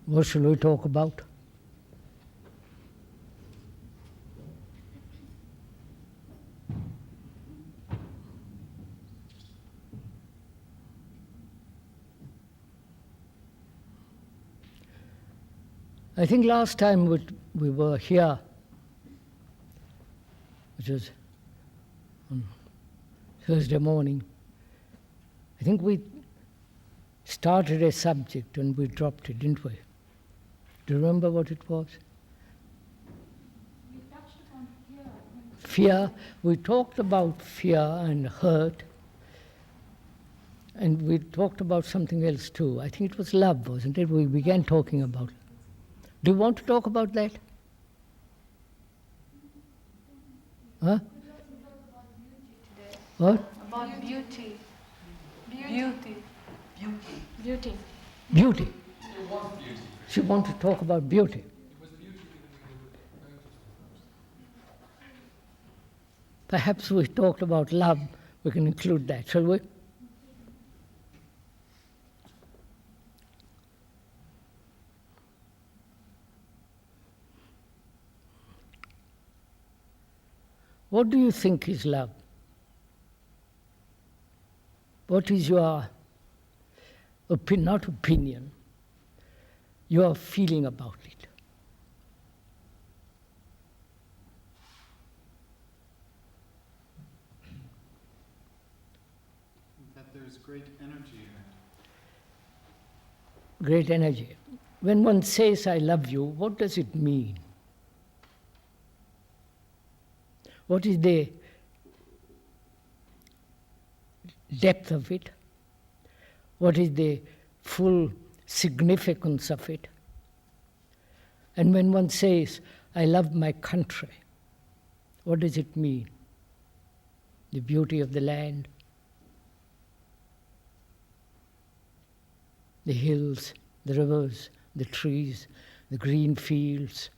What shall we talk about? I think last time we were here, which was on Thursday morning, I think we started a subject and we dropped it, didn't we? Do you remember what it was? We touched upon fear. Fear. We talked about fear and hurt. And we talked about something else too. I think it was love, wasn't it? We began talking about it. Do you want to talk about that? Huh? What? About beauty. Beauty. It was beauty. She wanted to talk about beauty. It was beauty Perhaps we talked about love. We can include that, shall we? What do you think is love? What is your not opinion, your feeling about it? That there's great energy in it. Great energy. When one says, I love you, what does it mean? What is the depth of it? What is the full significance of it? And when one says, I love my country, what does it mean? The beauty of the land, the hills, the rivers, the trees, the green fields,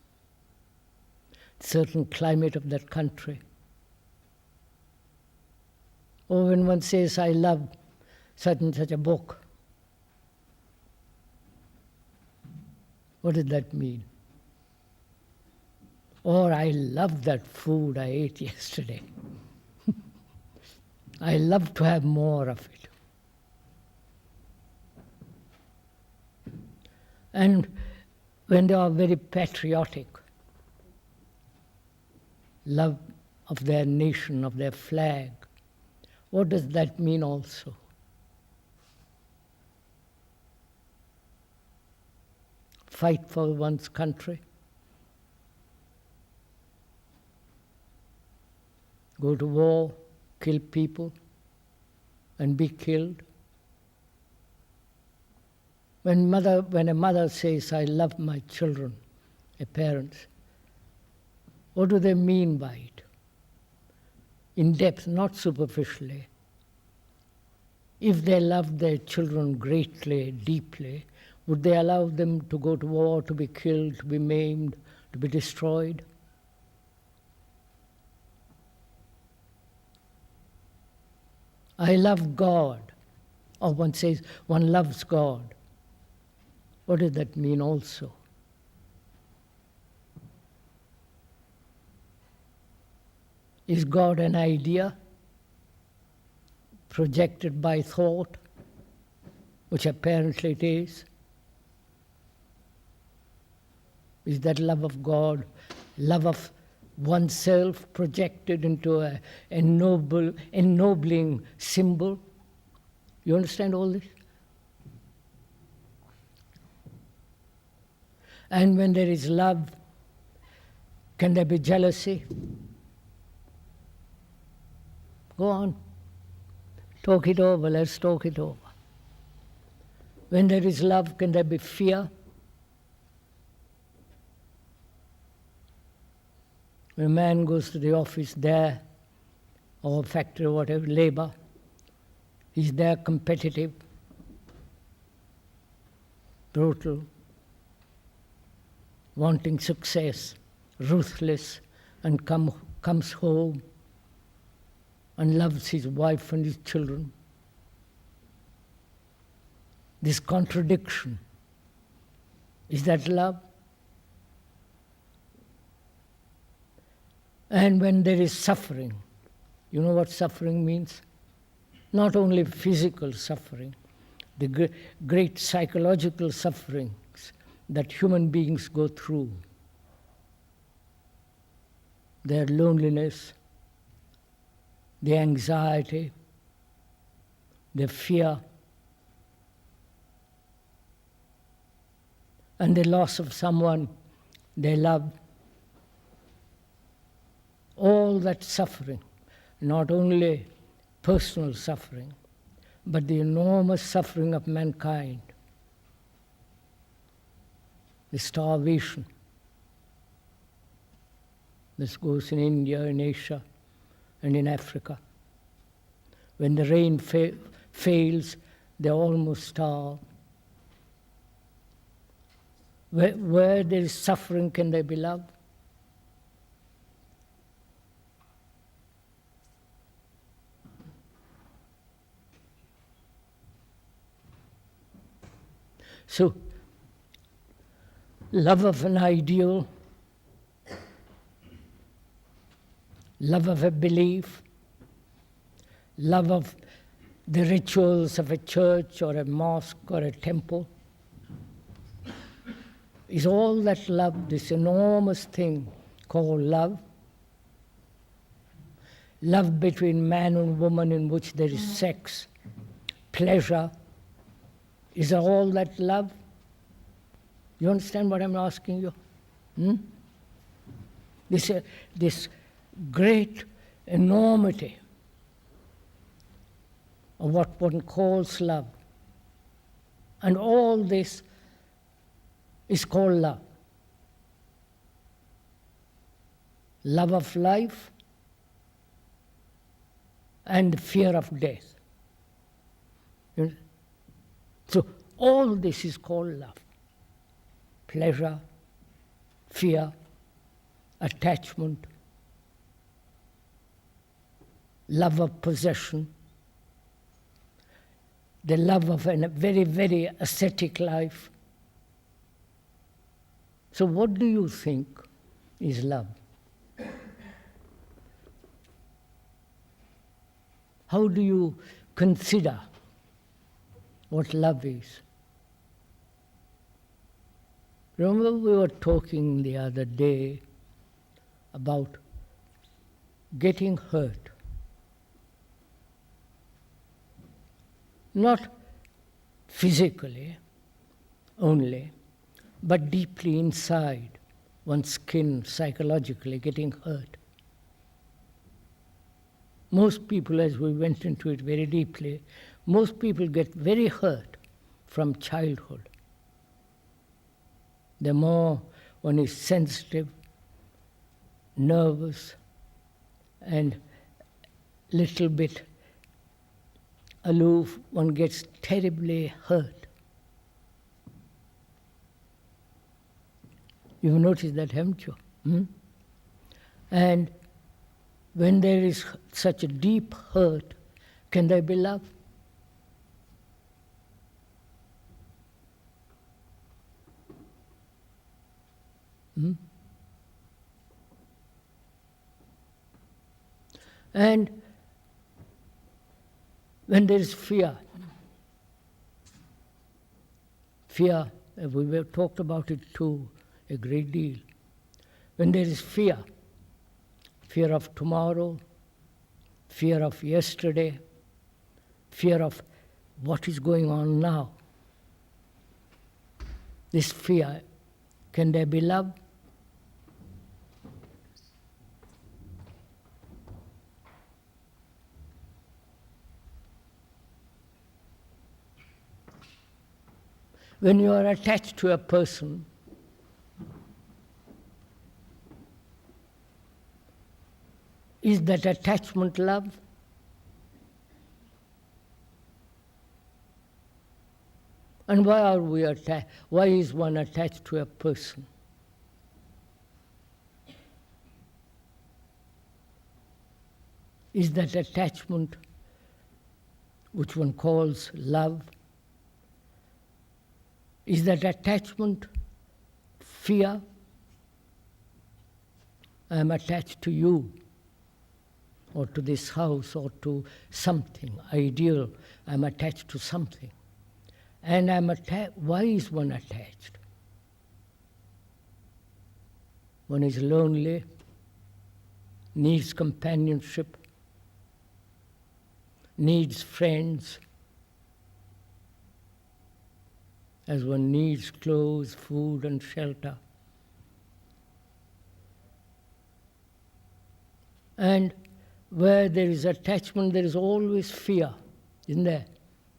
certain climate of that country. Or when one says, I love such and such a book, what does that mean? Or I love that food I ate yesterday. I love to have more of it. And when they are very patriotic, love of their nation, of their flag, what does that mean also? Fight for one's country, go to war, kill people, and be killed. When a mother says, I love my children, a parent, what do they mean by it? In depth, not superficially. If they love their children greatly, deeply, would they allow them to go to war, to be killed, to be maimed, to be destroyed? I love God. Or one says, one loves God. What does that mean also? Is God an idea projected by thought, which apparently it is? Is that love of God, love of oneself projected into a ennobling symbol? You understand all this? And when there is love, can there be jealousy? Go on. Talk it over. Let's talk it over. When there is love, can there be fear? When a man goes to the office there, or factory, or whatever, labor, he's there competitive, brutal, wanting success, ruthless, and comes home and loves his wife and his children. This contradiction Is that love? And when there is suffering, you know what suffering means? Not only physical suffering, the great psychological sufferings that human beings go through. Their loneliness, their anxiety, their fear, and the loss of someone they love. All that suffering, not only personal suffering, but the enormous suffering of mankind, the starvation. This goes in India, in Asia, and in Africa. When the rain fails, they almost starve. Where there is suffering, can there be love? So, love of an ideal, love of a belief, love of the rituals of a church or a mosque or a temple, is all that love, this enormous thing called love. Love between man and woman in which there is sex, pleasure. Is all that love? You understand what I'm asking you? This great enormity of what one calls love. And all this is called love. Love of life and fear of death. So all this is called love. Pleasure, fear, attachment, love of possession, the love of a very, very ascetic life. So what do you think is love? How do you consider what love is? Remember we were talking the other day about getting hurt. Not physically only, but deeply inside one's skin, psychologically getting hurt. Most people, as we went into it very deeply, most people get very hurt from childhood. The more one is sensitive, nervous, and little bit aloof, one gets terribly hurt. You've noticed that, haven't you? And when there is such a deep hurt, can there be love? And when there is fear, we have talked about it too a great deal. When there is fear of tomorrow, fear of yesterday, fear of what is going on now, this fear, can there be love? When you are attached to a person, is that attachment love? And why are we attached? Why is one attached to a person? Is that attachment, which one calls love, is that attachment Fear, I am attached to you, or to this house, or to something ideal. I am attached to something. And I'm attached. Why is one attached? One is lonely, needs companionship, needs friends, as one needs clothes, food, and shelter. And where there is attachment, there is always fear, isn't there?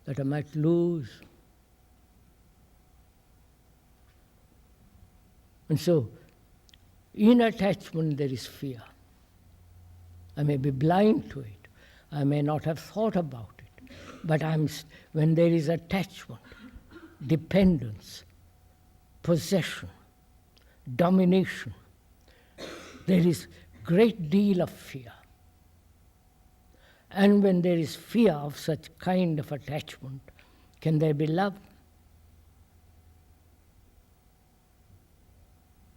That I might lose. And so, in attachment there is fear. I may be blind to it. I may not have thought about it. But when there is attachment, dependence, possession, domination, there is great deal of fear. And when there is fear of such kind of attachment, can there be love?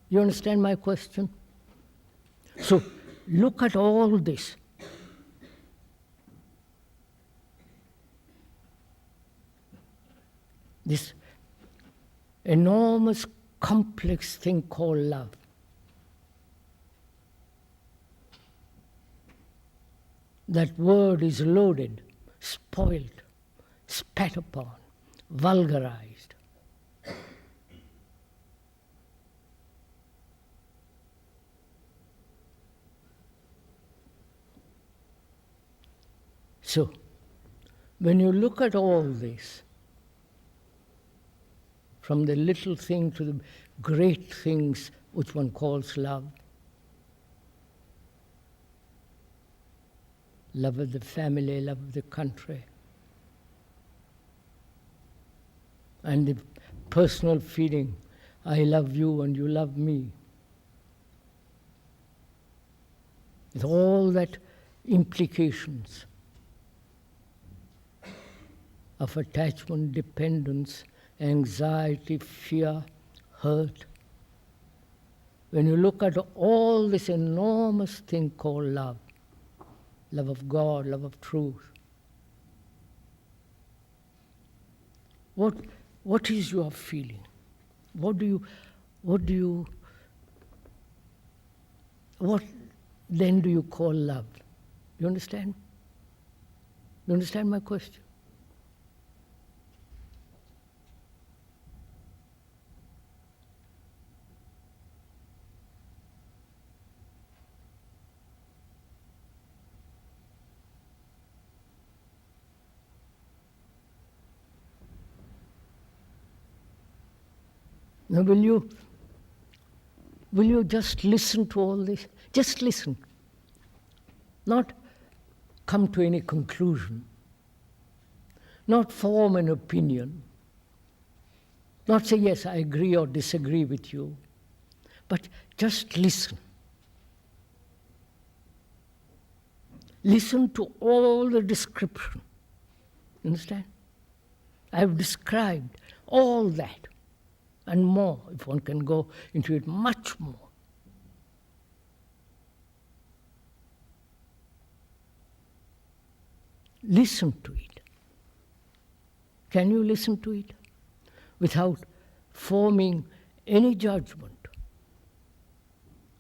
You understand my question? So, look at all this. This enormous, complex thing called love. That word is loaded, spoiled, spat upon, vulgarized. So, when you look at all this, from the little thing to the great things which one calls love, love of the family, love of the country, and the personal feeling, I love you and you love me. With all that implications of attachment, dependence, anxiety, fear, hurt. When you look at all this enormous thing called love, love of God, love of truth, what is your feeling? What then do you call love? You understand? You understand my question? Now, will you just listen to all this? Just listen. Not come to any conclusion. Not form an opinion. Not say, yes, I agree or disagree with you. But just listen. Listen to all the description. Understand? I have described all that. And more, if one can go into it, much more. Listen to it. Can you listen to it without forming any judgment?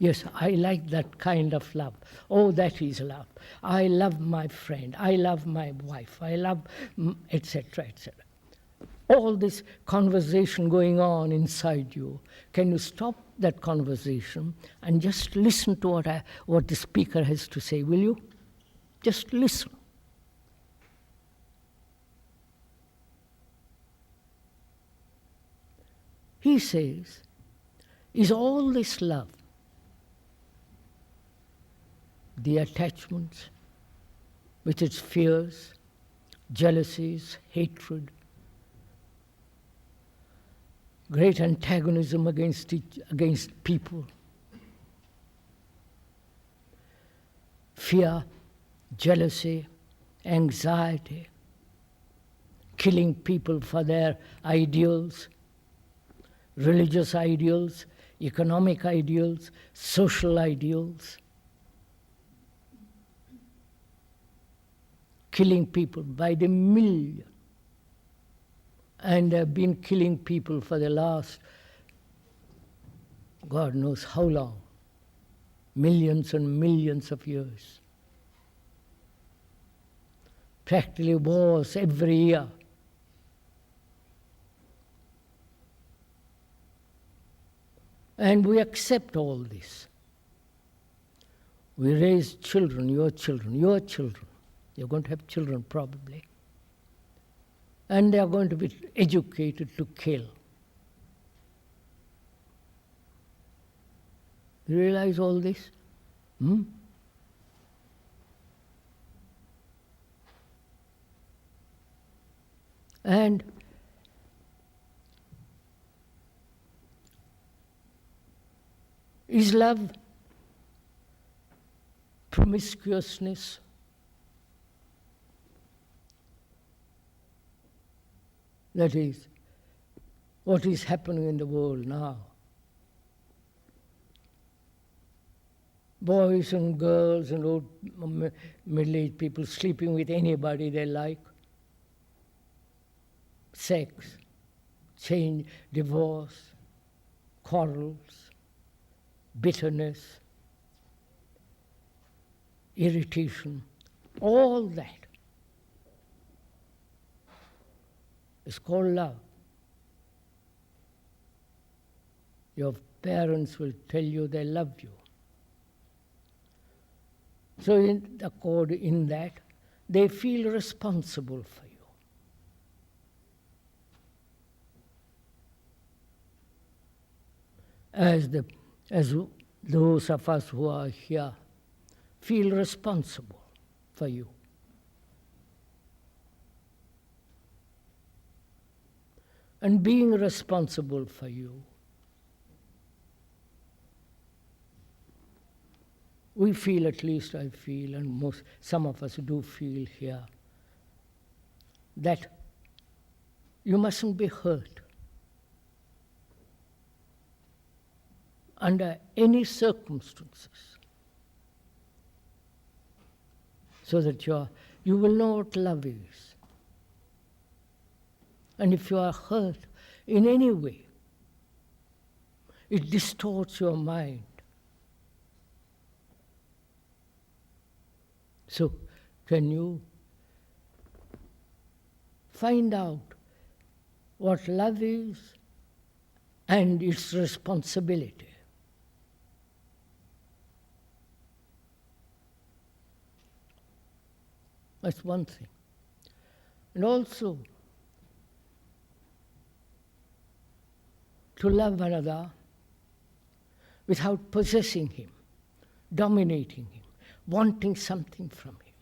Yes, I like that kind of love. Oh, that is love. I love my friend. I love my wife. I love, etc., etc. All this conversation going on inside you, can you stop that conversation and just listen to what the speaker has to say, will you? Just listen. He says, is all this love, the attachments with its fears, jealousies, hatred, great antagonism against people, fear, jealousy, anxiety, killing people for their ideals, religious ideals, economic ideals, social ideals, killing people by the million, and have been killing people for the last, God knows how long, millions and millions of years. Practically wars every year. And we accept all this. We raise children, your children, your children. You're going to have children probably. And they are going to be educated to kill. You realize all this? And is love promiscuousness? That is what is happening in the world now. Boys and girls and old middle-aged people sleeping with anybody they like. Sex, change, divorce, quarrels, bitterness, irritation, all that is called love. Your parents will tell you they love you. So in that, they feel responsible for you. As those of us who are here feel responsible for you. And being responsible for you, we feel, at least I feel, and some of us do feel here, that you mustn't be hurt under any circumstances, so that you will know what love is. And if you are hurt in any way, it distorts your mind. So, can you find out what love is and its responsibility? That's one thing. And also, to love another without possessing him, dominating him, wanting something from him.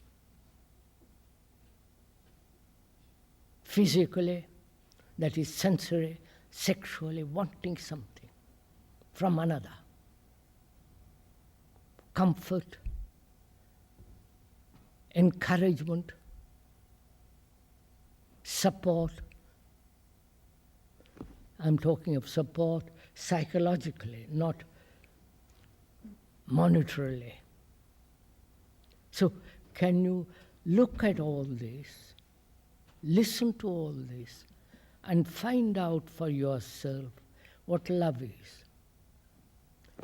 Physically, that is sensory, sexually, wanting something from another. Comfort, encouragement, support. I'm talking of support psychologically, not monetarily. So, can you look at all this, listen to all this, and find out for yourself what love is?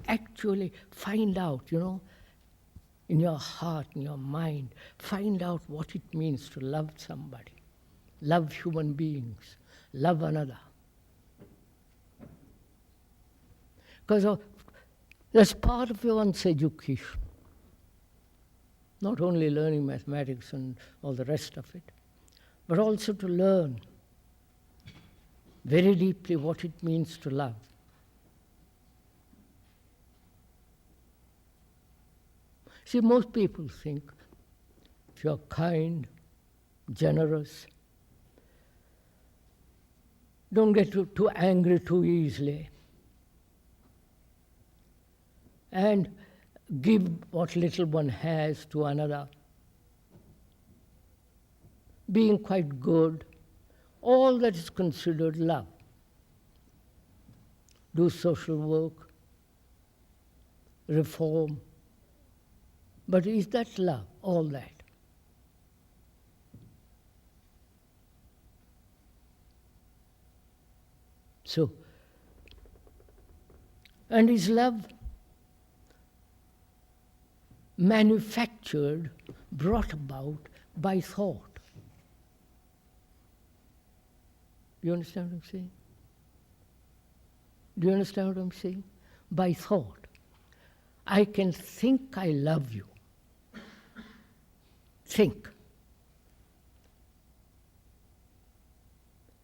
Actually, find out, in your heart, in your mind, find out what it means to love somebody, love human beings, love another. Because that's part of one's education. Not only learning mathematics and all the rest of it, but also to learn very deeply what it means to love. See, most people think if you're kind, generous, don't get too angry too easily, and give what little one has to another, being quite good, all that is considered love. Do social work, reform. But is that love, all that? So, and is love manufactured, brought about by thought? You understand what I'm saying? Do you understand what I'm saying? By thought. I can think I love you. Think.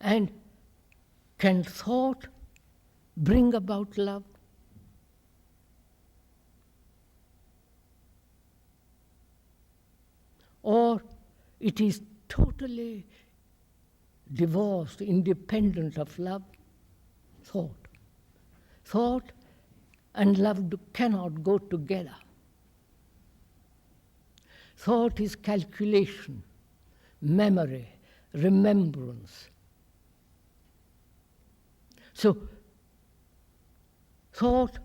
And can thought bring about love? Or it is totally divorced, independent of love? Thought. Thought and love cannot go together. Thought is calculation, memory, remembrance. So, thought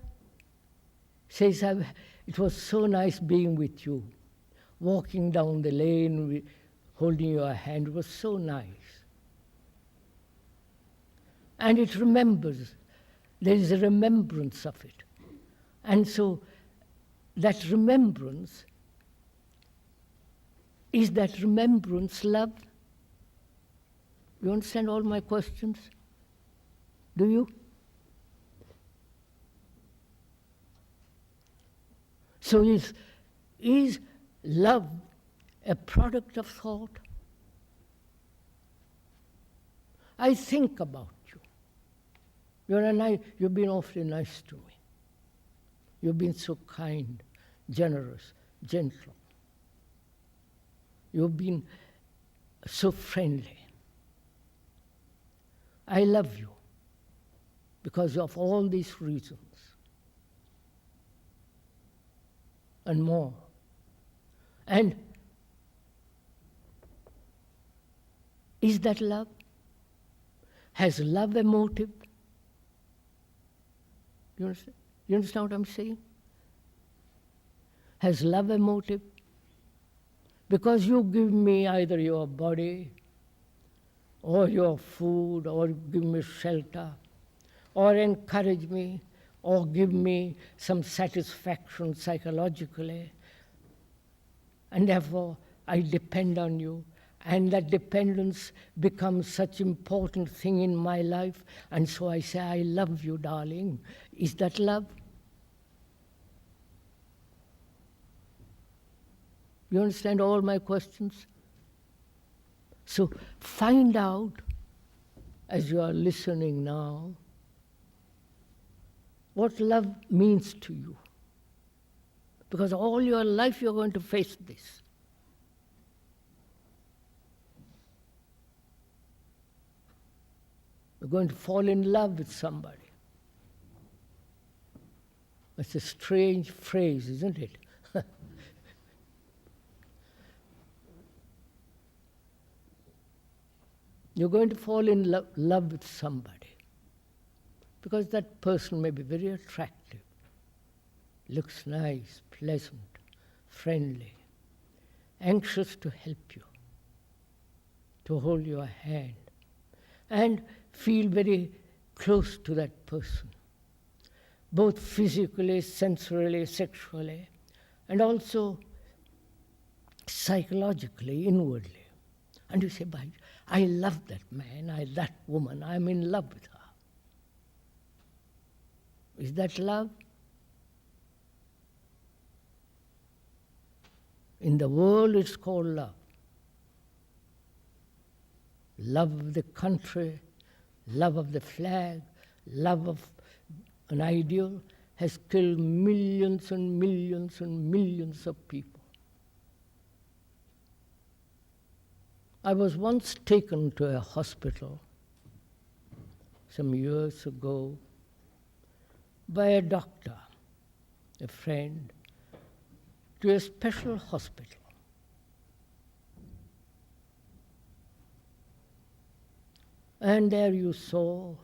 says, it was so nice being with you, walking down the lane, holding your hand, it was so nice. And it remembers, there is a remembrance of it. And so, that remembrance, is that remembrance love? You understand all my questions? Do you? So is love a product of thought? I think about you. You've been awfully nice to me. You've been so kind, generous, gentle. You've been so friendly. I love you because of all these reasons and more. And is that love? Has love a motive? You understand? You understand what I'm saying? Has love a motive? Because you give me either your body, or your food, or give me shelter, or encourage me, or give me some satisfaction psychologically, and therefore I depend on you, and that dependence becomes such an important thing in my life, and so I say, I love you, darling. Is that love? You understand all my questions? So find out, as you are listening now, what love means to you. Because all your life you're going to face this. You're going to fall in love with somebody. It's a strange phrase, isn't it? You're going to fall in love with somebody because that person may be very attractive, looks nice, pleasant, friendly, anxious to help you, to hold your hand, and feel very close to that person, both physically, sensually, sexually, and also psychologically, inwardly. And you say, I love that man, that woman, I'm in love with her. Is that love? In the world it's called love. Love of the country, love of the flag, love of an ideal has killed millions and millions and millions of people. I was once taken to a hospital some years ago by a doctor, a friend, to a special hospital. And there you saw,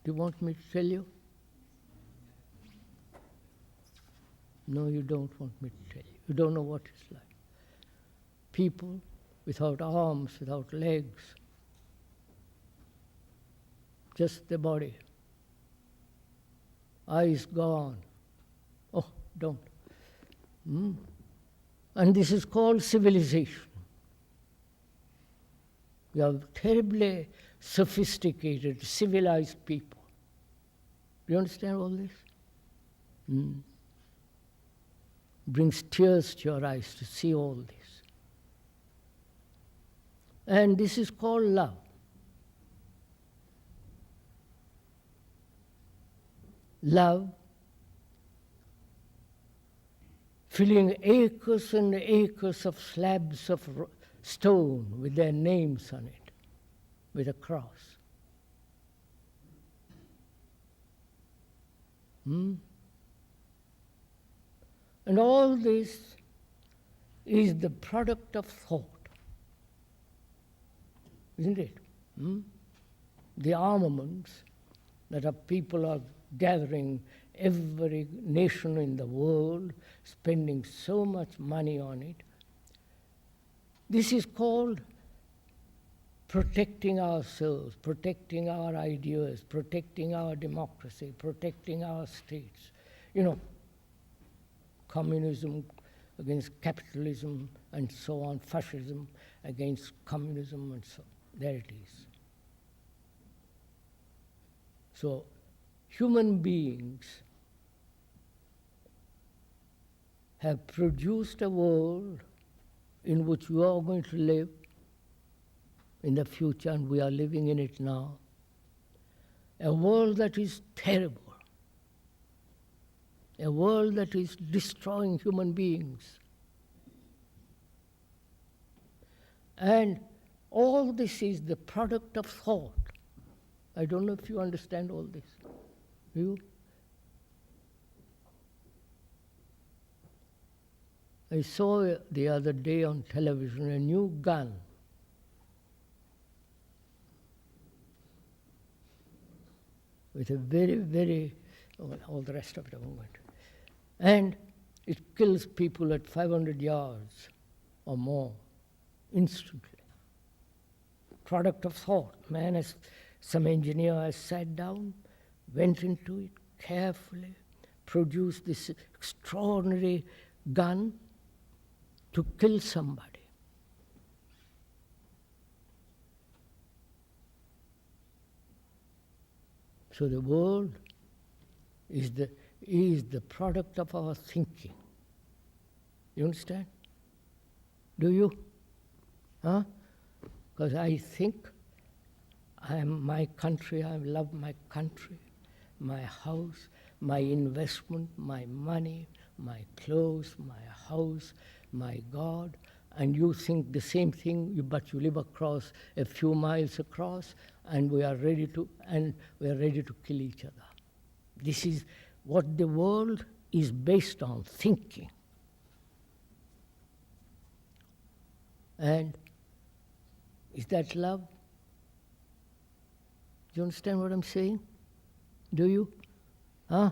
do you want me to tell you? No, you don't want me to tell you. You don't know what it's like. People without arms, without legs, just the body. Eyes gone. Oh, don't. And this is called civilization. We are terribly sophisticated, civilized people. Do you understand all this? Brings tears to your eyes to see all this. And this is called love. Love, filling acres and acres of slabs of stone with their names on it, with a cross. And all this is the product of thought, isn't it? The armaments that our people are gathering, every nation in the world spending so much money on it. This is called protecting ourselves, protecting our ideas, protecting our democracy, protecting our states. You know, communism against capitalism and so on, fascism against communism and so on. There it is. So, human beings have produced a world in which you are going to live in the future, and we are living in it now. A world that is terrible. A world that is destroying human beings. And all this is the product of thought. I don't know if you understand all this. You? I saw the other day on television a new gun. With a very, all the rest of it I won't go into. And it kills people at 500 yards or more, instantly. Product of thought. Some engineer has sat down, went into it carefully, produced this extraordinary gun to kill somebody. So the world is the product of our thinking. You understand? Do you? Huh? Because I think I am my country, I love my country, my house, my investment, my money, my clothes, my house, my God, and you think the same thing, but you live across a few miles across, and we are ready to kill each other. This is what the world is based on, thinking. And is that love? Do you understand what I'm saying? Do you? Huh?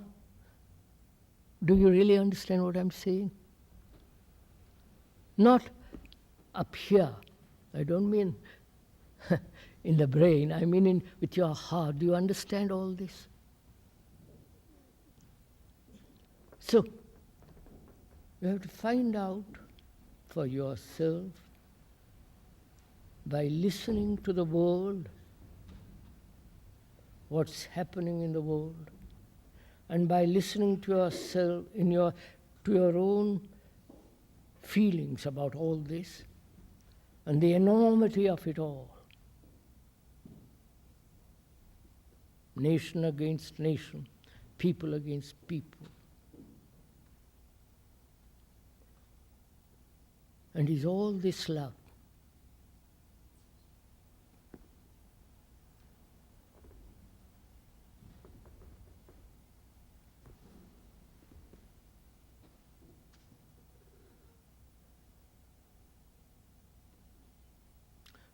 Do you really understand what I'm saying? Not up here. I don't mean in the brain. I mean with your heart. Do you understand all this? So, you have to find out for yourself by listening to the world, what's happening in the world, and by listening to yourself to your own feelings about all this and the enormity of it all. Nation against nation, people against people. And is all this love?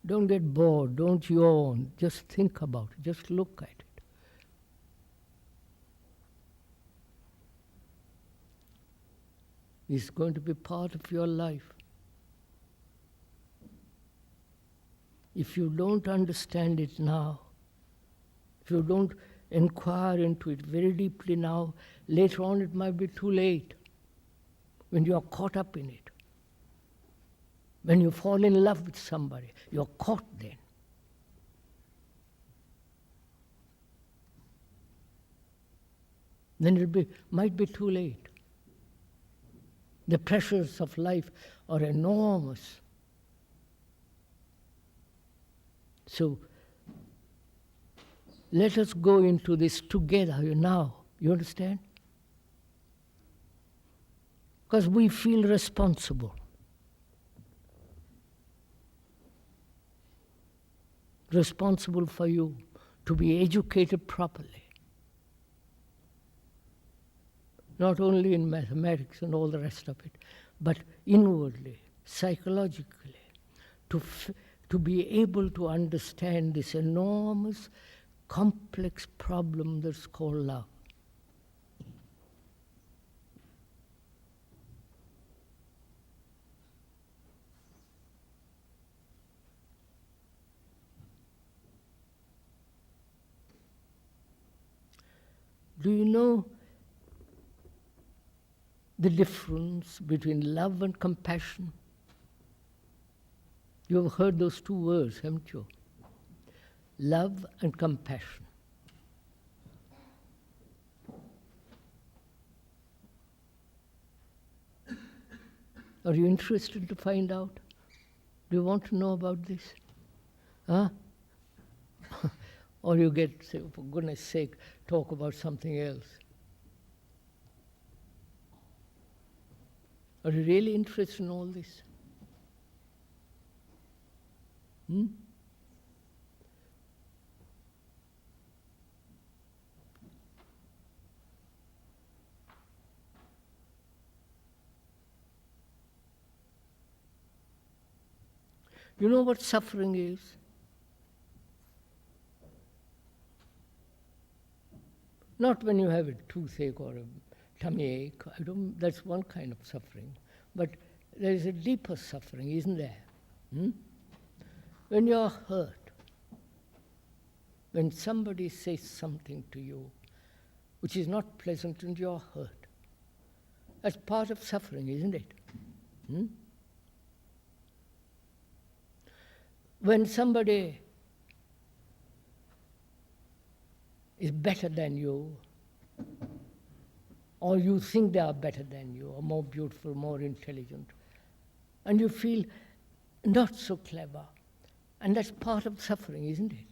Don't get bored, don't yawn, just think about it, just look at it. is going to be part of your life. If you don't understand it now, if you don't inquire into it very deeply now, later on it might be too late when you are caught up in it. When you fall in love with somebody, you're caught then. Then it might be too late. The pressures of life are enormous. So let us go into this together now. You understand? Because we feel responsible. Responsible for you to be educated properly. Not only in mathematics and all the rest of it, but inwardly, psychologically, to be able to understand this enormous, complex problem that's called love. Do you know the difference between love and compassion? You have heard those two words, haven't you? Love and compassion. Are you interested to find out? Do you want to know about this? Huh? Or you get, say, for goodness sake, talk about something else? Are you really interested in all this? You know what suffering is? Not when you have a toothache or a tummy ache. That's one kind of suffering. But there is a deeper suffering, isn't there? When you're hurt, when somebody says something to you which is not pleasant and you're hurt, that's part of suffering, isn't it? When somebody is better than you, or you think they are better than you, or more beautiful, more intelligent, and you feel not so clever, and that's part of suffering, isn't it?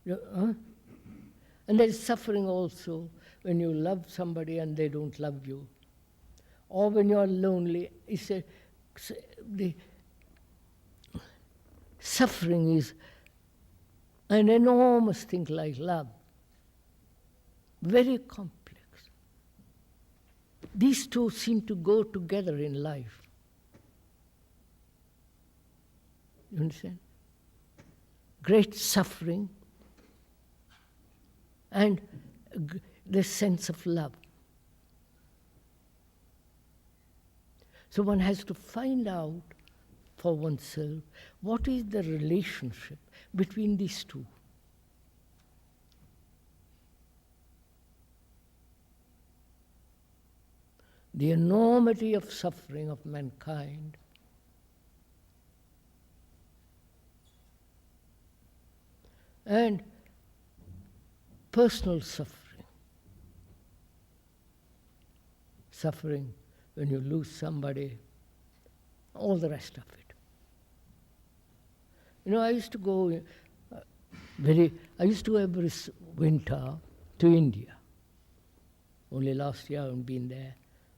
And there is suffering also when you love somebody and they don't love you, or when you are lonely. The suffering is an enormous thing like love, very complex. These two seem to go together in life. You understand? Great suffering and the sense of love. So one has to find out for oneself what is the relationship between these two. The enormity of suffering of mankind and personal suffering. Suffering when you lose somebody, all the rest of it. You know, I used to go every winter to India. Only last year I haven't been there.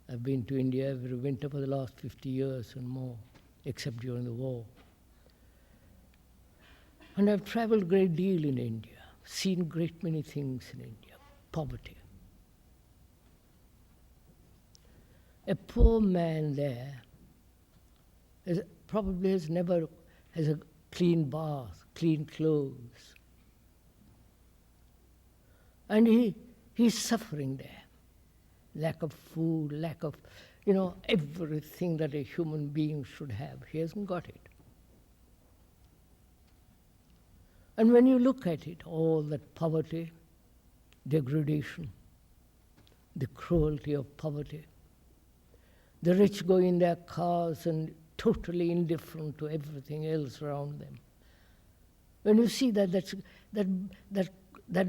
I've been to India every winter for the last 50 years and more, except during the war. And I've traveled a great deal in India, seen a great many things in India, poverty. A poor man there probably has a clean bath, clean clothes. And he's suffering there. lack of food, lack of, everything that a human being should have. He hasn't got it. And when you look at it, all that poverty, degradation, the cruelty of poverty, the rich go in their cars and totally indifferent to everything else around them. When you see that, that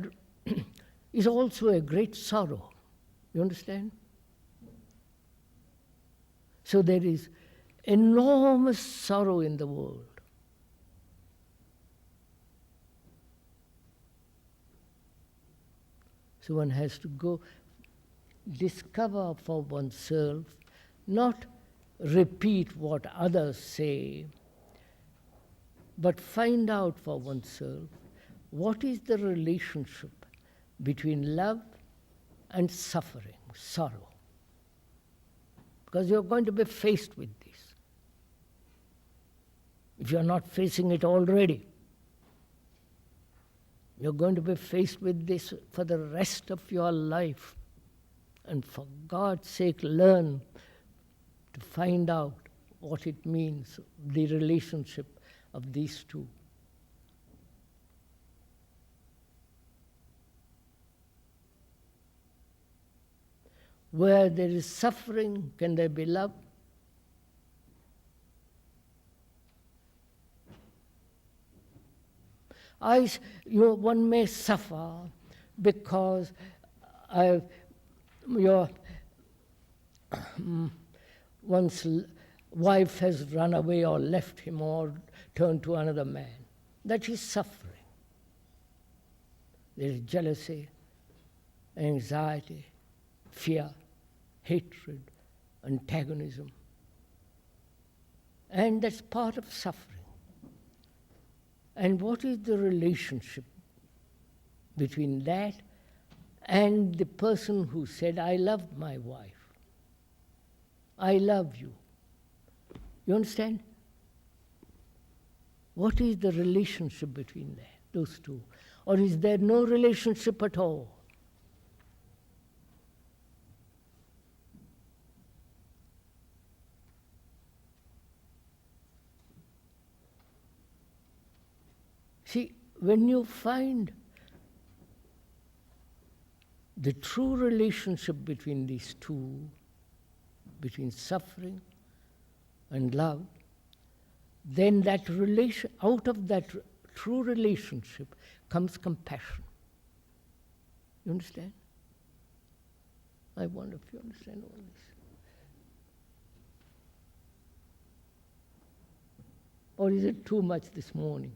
is also a great sorrow. You understand? So there is enormous sorrow in the world. So one has to go discover for oneself, not repeat what others say, but find out for oneself what is the relationship between love and suffering, sorrow. Because you're going to be faced with this, if you're not facing it already. You're going to be faced with this for the rest of your life. And for God's sake, learn to find out what it means, the relationship of these two. Where there is suffering, can there be love? One may suffer because one's wife has run away or left him or turned to another man. That is suffering. There is jealousy, anxiety, fear, hatred, antagonism. And that's part of suffering. And what is the relationship between that and the person who said, I love my wife, I love you? You understand? What is the relationship between those two? Or is there no relationship at all? See, when you find the true relationship between these two, between suffering and love, then that out of that true relationship comes compassion. You understand? I wonder if you understand all this. Or is it too much this morning?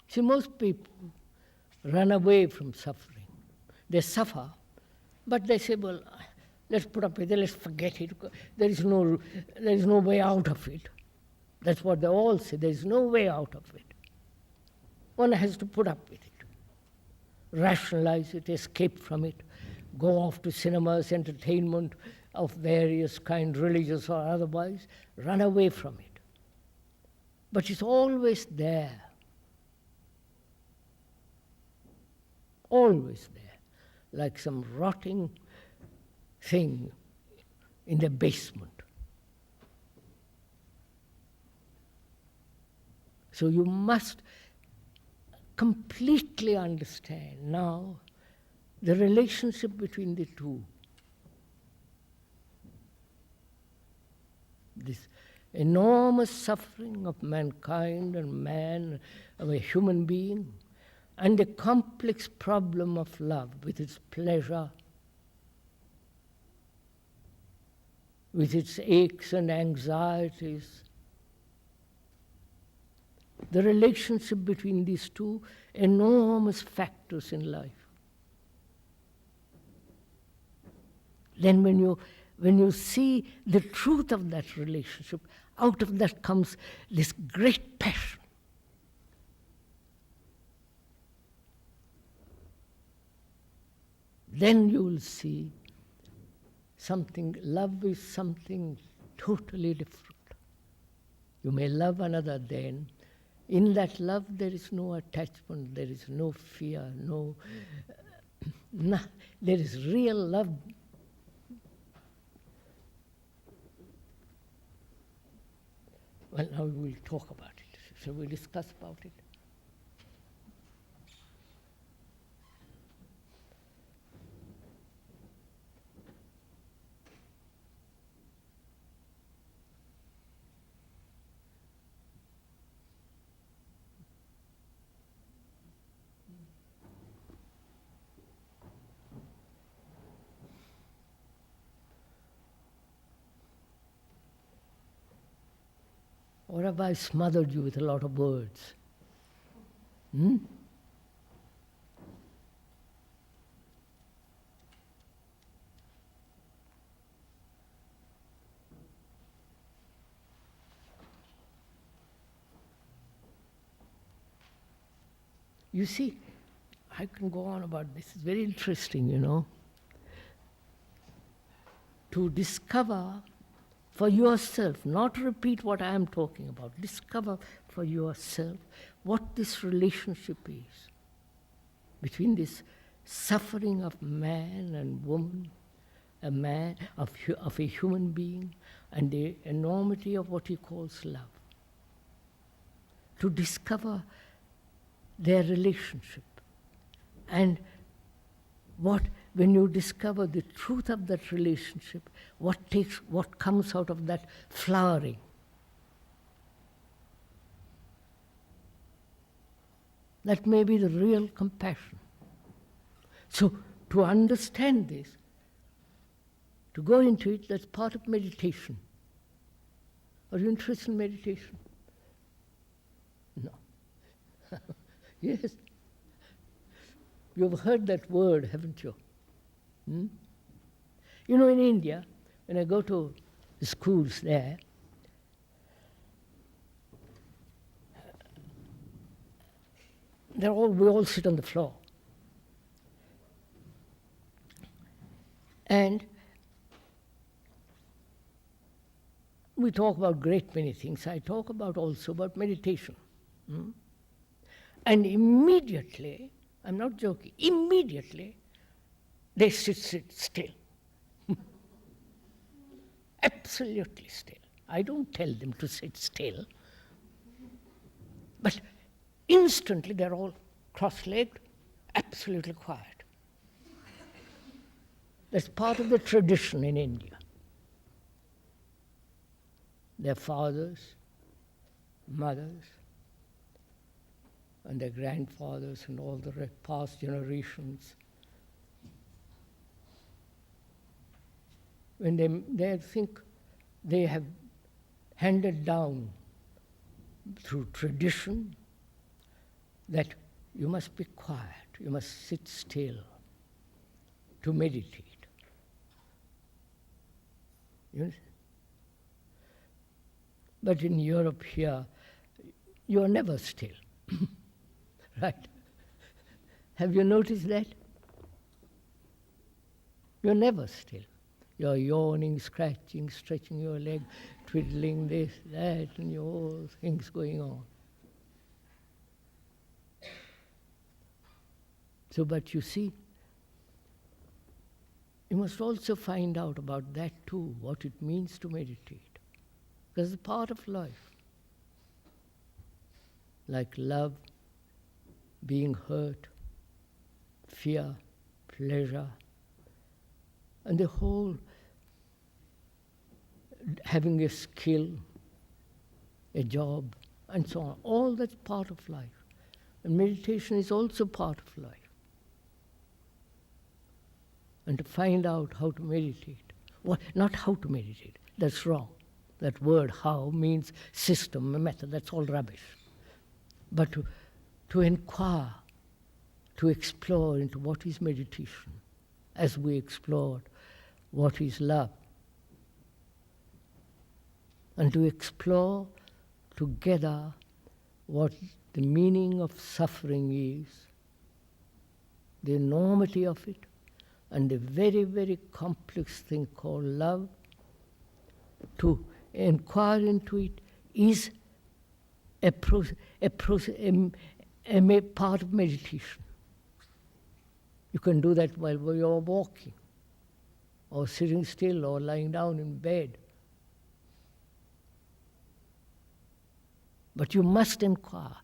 See, most people run away from suffering. They suffer, but they say, well, let's put up with it, let's forget it. There is no way out of it. That's what they all say. There is no way out of it. One has to put up with it, rationalize it, escape from it, go off to cinemas, entertainment of various kind, religious or otherwise, run away from it. But it's always there. Always there, like some rotting thing in the basement. So you must completely understand now the relationship between the two. This enormous suffering of mankind and man, of a human being, and the complex problem of love with its pleasure, with its aches and anxieties. The relationship between these two enormous factors in life. Then when you see the truth of that relationship, out of that comes this great passion. Then you will see love is something totally different. You may love another then, In that love, there is no attachment, there is no fear, there is real love. Well, now we will talk about it. Shall we discuss about it? Or have I smothered you with a lot of words? You see, I can go on about this. It's very interesting, you know. To discover for yourself, not repeat what I am talking about, discover for yourself what this relationship is between this suffering of man and woman, a man, of a human being, and the enormity of what he calls love. To discover their relationship. And when you discover the truth of that relationship, what comes out of that flowering. That may be the real compassion. So to understand this, to go into it, that's part of meditation. Are you interested in meditation? No. Yes. You've heard that word, haven't you? You know, in India, when I go to the schools there, we all sit on the floor. And we talk about great many things. I talk also about meditation. And immediately, I'm not joking, immediately they sit still. Absolutely still. I don't tell them to sit still. But instantly they're all cross-legged, absolutely quiet. That's part of the tradition in India. Their fathers, mothers, and their grandfathers and all the past generations, when they think they have handed down through tradition that you must be quiet, you must sit still to meditate. You know? But in Europe here, you are never still. Right? Have you noticed that? You're never still. You're yawning, scratching, stretching your leg, twiddling this, that, and all things going on. So, but you see, you must also find out about that too, what it means to meditate. Because it's part of life. Like love, being hurt, fear, pleasure, and the whole having a skill, a job, and so on. All that's part of life. And meditation is also part of life. And to find out how to meditate. Well, not how to meditate, that's wrong. That word how means system, a method, that's all rubbish. But to inquire, to explore into what is meditation, as we explored what is love. And to explore together what the meaning of suffering is, the enormity of it, and the very, very complex thing called love. To inquire into it is part of meditation. You can do that while you're walking, or sitting still, or lying down in bed. But you must inquire.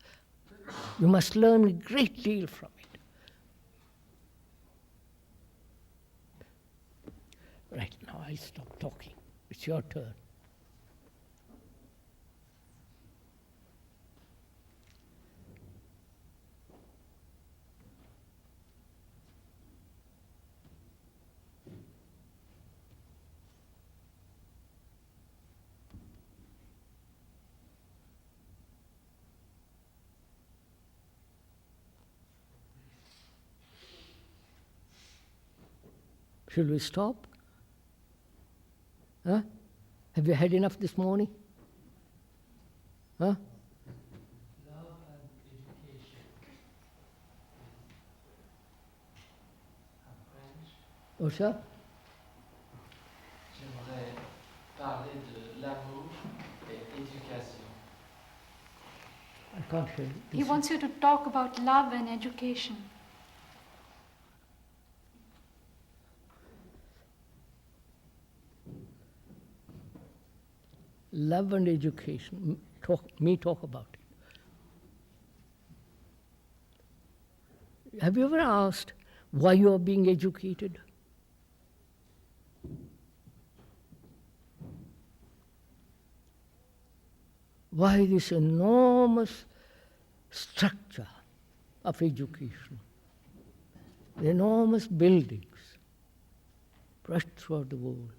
You must learn a great deal from it. Right, now I'll stop talking. It's your turn. Should we stop? Huh? Have you had enough this morning? Huh? Love and education. En French, Oh, sir? j'aimerais parler de l'amour et éducation. I can't hear you. He wants you to talk about love and education. Love and education. Talk about it. Have you ever asked why you are being educated? Why this enormous structure of education? The enormous buildings right throughout the world.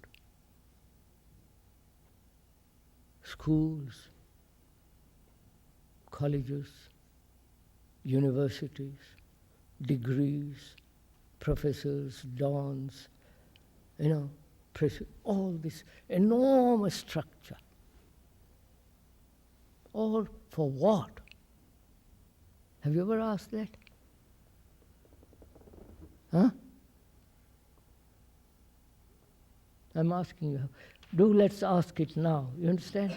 Schools, colleges, universities, degrees, professors, dons, all this enormous structure. All for what? Have you ever asked that? Huh? I'm asking you. Let's ask it now. You understand?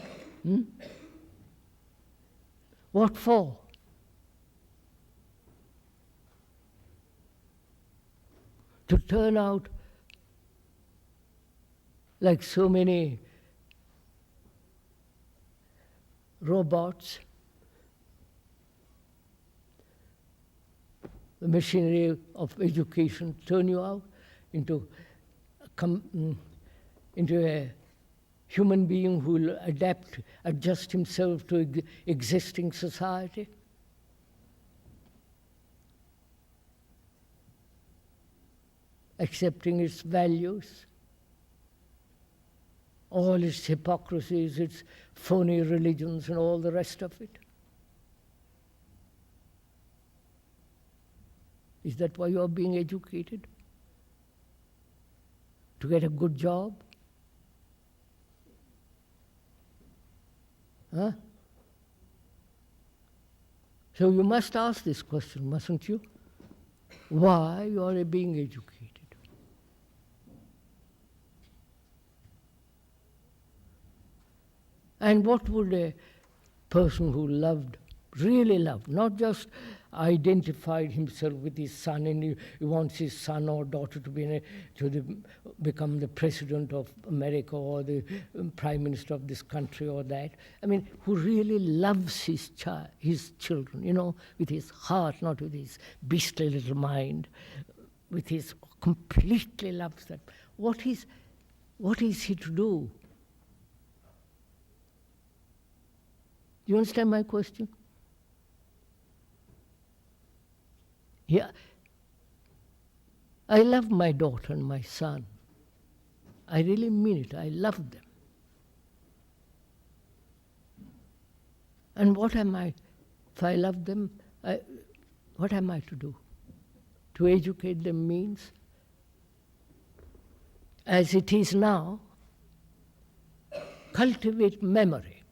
What for? To turn out like so many robots, the machinery of education turn you out into a human being who will adjust himself to existing society? Accepting its values, all its hypocrisies, its phony religions, and all the rest of it. Is that why you are being educated? To get a good job? Huh? So you must ask this question, mustn't you? Why you are being educated? And what would a person who really loved, not just identified himself with his son and he wants his son or daughter to become the president of America or the prime minister of this country or that. I mean, who really loves his children, with his heart, not with his beastly little mind, with his completely loves them. What is he to do? You understand my question? Yeah. I love my daughter and my son. I really mean it. I love them. And what am I? If I love them, what am I to do? To educate them means, as it is now, cultivate memory,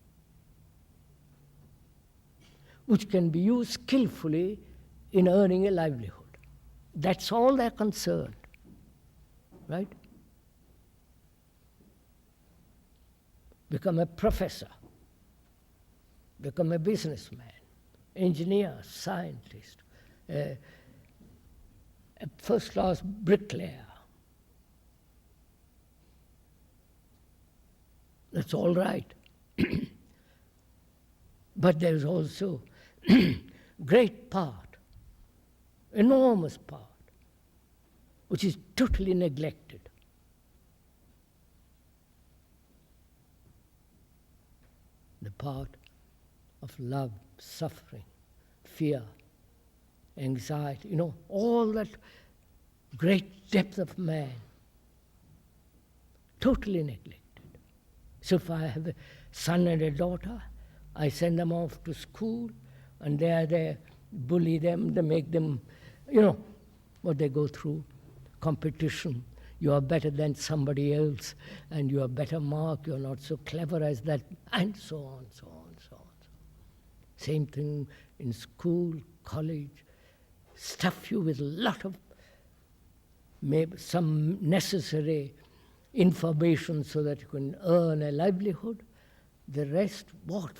which can be used skillfully in earning a livelihood. That's all they're concerned, right? Become a professor, become a businessman, engineer, scientist, a first-class bricklayer. That's all right. But there's also great part, enormous part, which is totally neglected. The part of love, suffering, fear, anxiety, all that great depth of man, totally neglected. So if I have a son and a daughter, I send them off to school, and they bully them, they make them, what they go through, competition. You are better than somebody else, and you are better mark, you are not so clever as that, and so on, so on, so on. Same thing in school, college, stuff you with a lot of maybe some necessary information so that you can earn a livelihood. The rest, what?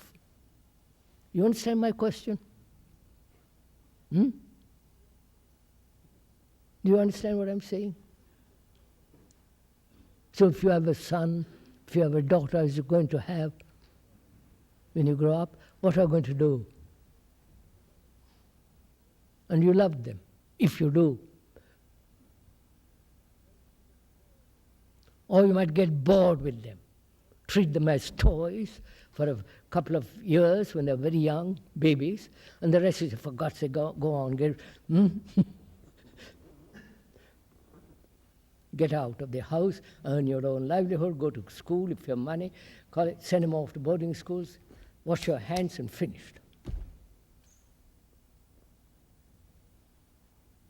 You understand my question? Do you understand what I'm saying? So if you have a son, if you have a daughter, as you're going to have when you grow up, what are you going to do? And you love them, if you do. Or you might get bored with them, treat them as toys for a couple of years when they're very young, babies, and the rest is, for God's sake, go on, get out of the house, earn your own livelihood, go to school if you have money, college, send them off to boarding schools, wash your hands and finished.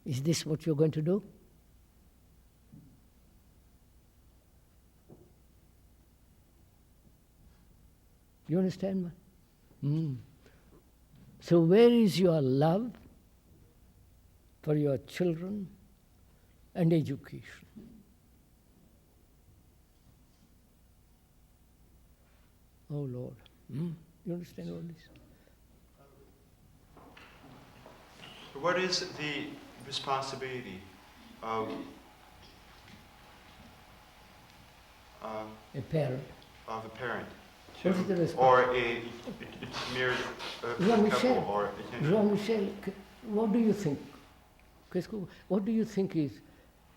Is this what you're going to do? You understand? So where is your love for your children and education? Oh Lord, you understand all this? What is the responsibility of A parent. Of a parent What is the to, responsibility? or a mere couple, or Jean-Michel, what do you think? What do you think is,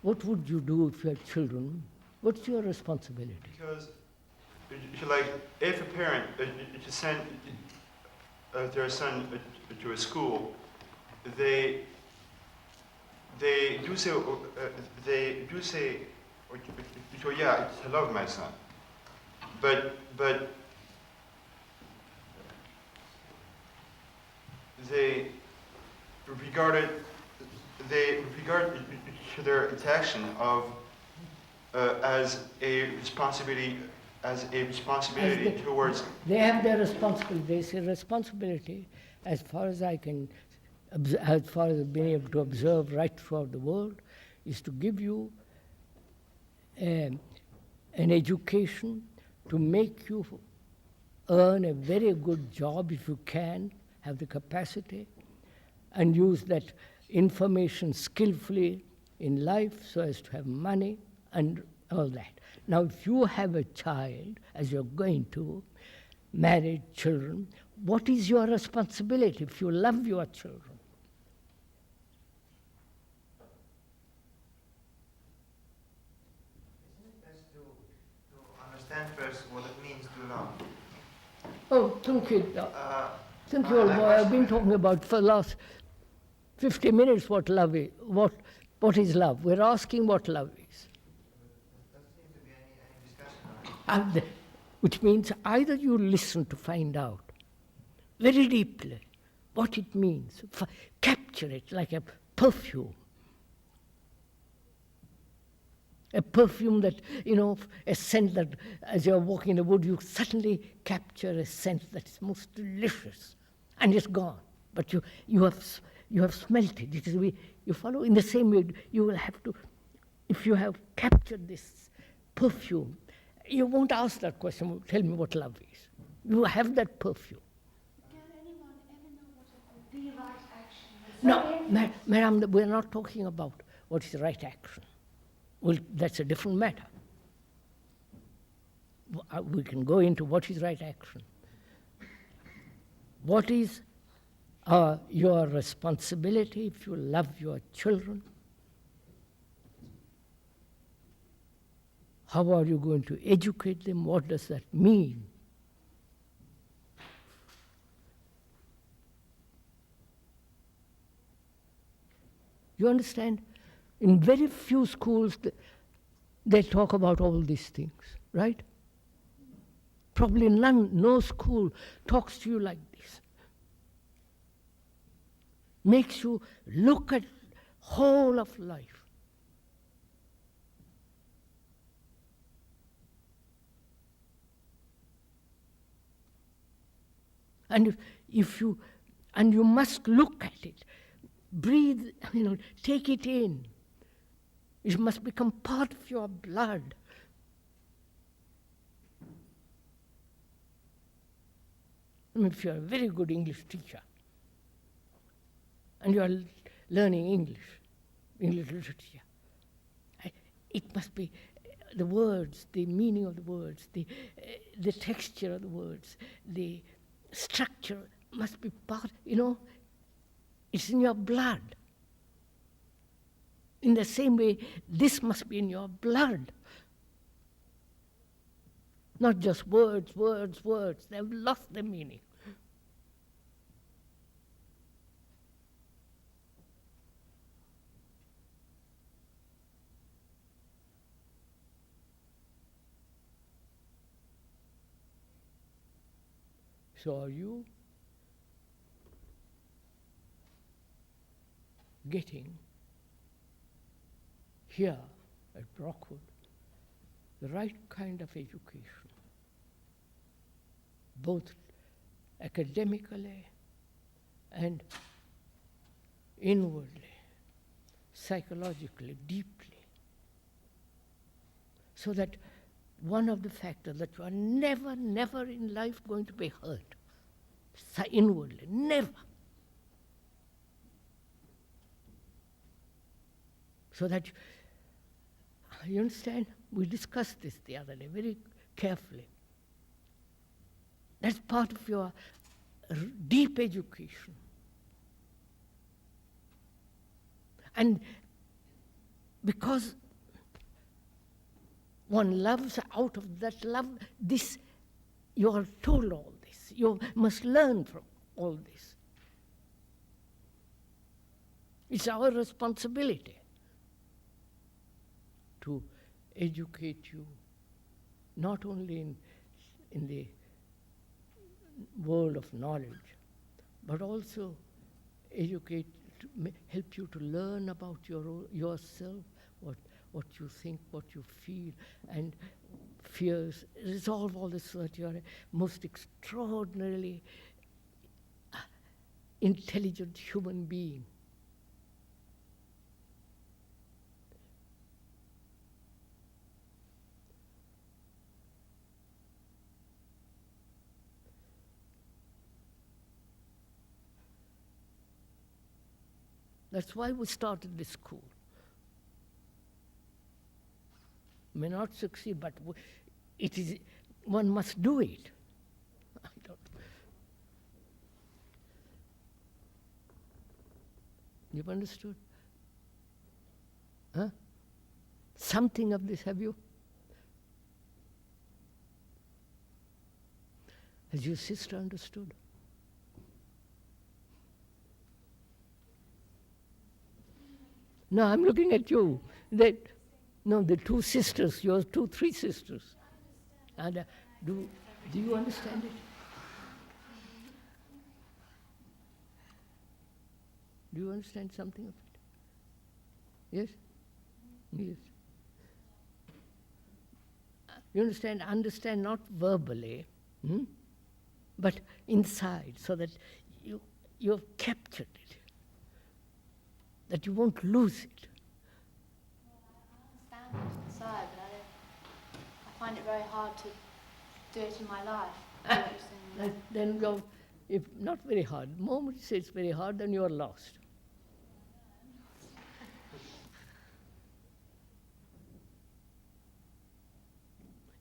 what would you do if you had children? What's your responsibility? Because, like, if a parent to send their son to a school, they do say, oh yeah, I love my son, but they regard their action of as a responsibility towards. They have their responsibility. They say responsibility, as far as I can, as far as I've been able to observe right throughout the world, is to give you an education to make you earn a very good job if you can, have the capacity, and use that information skillfully in life so as to have money and all that. Now, if you have a child, as you're going to, married children, what is your responsibility if you love your children? Isn't it best to understand first what it means to love? Oh, thank you. Thank you, old boy. I've been talking about for the last 50 minutes what love is. What is love? We're asking what love is. There doesn't seem to be any discussion on it. Which means either you listen to find out very deeply what it means, capture it like a perfume. A perfume that, a scent that as you're walking in the wood, you suddenly capture a scent that's most delicious, and it's gone. But you have smelt it. It is you follow in the same way. You will have to, if you have captured this perfume, you won't ask that question, tell me what love is. You have that perfume. No, madam, we're not talking about what is right action. Well, that's a different matter. We can go into what is right action. What is your responsibility if you love your children? How are you going to educate them? What does that mean? You understand? In very few schools, they talk about all these things, right? Probably no school talks to you like this. Makes you look at whole of life. And if you must look at it, breathe, take it in. It must become part of your blood. If you're a very good English teacher, and you are learning English literature, it must be the words, the meaning of the words, the texture of the words, the structure must be part, it's in your blood. In the same way, this must be in your blood. Not just words. They've lost their meaning. So are you getting here at Brockwood the right kind of education, both academically and inwardly, psychologically, deeply, so that one of the factors that you are never in life going to be hurt, inwardly, never. So that, you understand, we discussed this the other day very carefully. That's part of your deep education. And because one loves, out of that love, this, you are told all this. You must learn from all this. It's our responsibility to educate you, not only in the world of knowledge, but also educate, help you to learn about yourself, what you think, what you feel, and fears, resolve all this so that you are a most extraordinarily intelligent human being. That's why we started this school. May not succeed, but it is, one must do it. I don't. You've understood? Huh? Something of this, have you? Has your sister understood? No, I'm looking at you. The two sisters, your three sisters. And do you understand it? Do you understand something of it? Yes? Yes. You understand not verbally, but inside, so that you've captured it, that you won't lose it. I understand it inside, but I find it very hard to do it in my life. Then if not very hard, the moment you say it's very hard, then you are lost.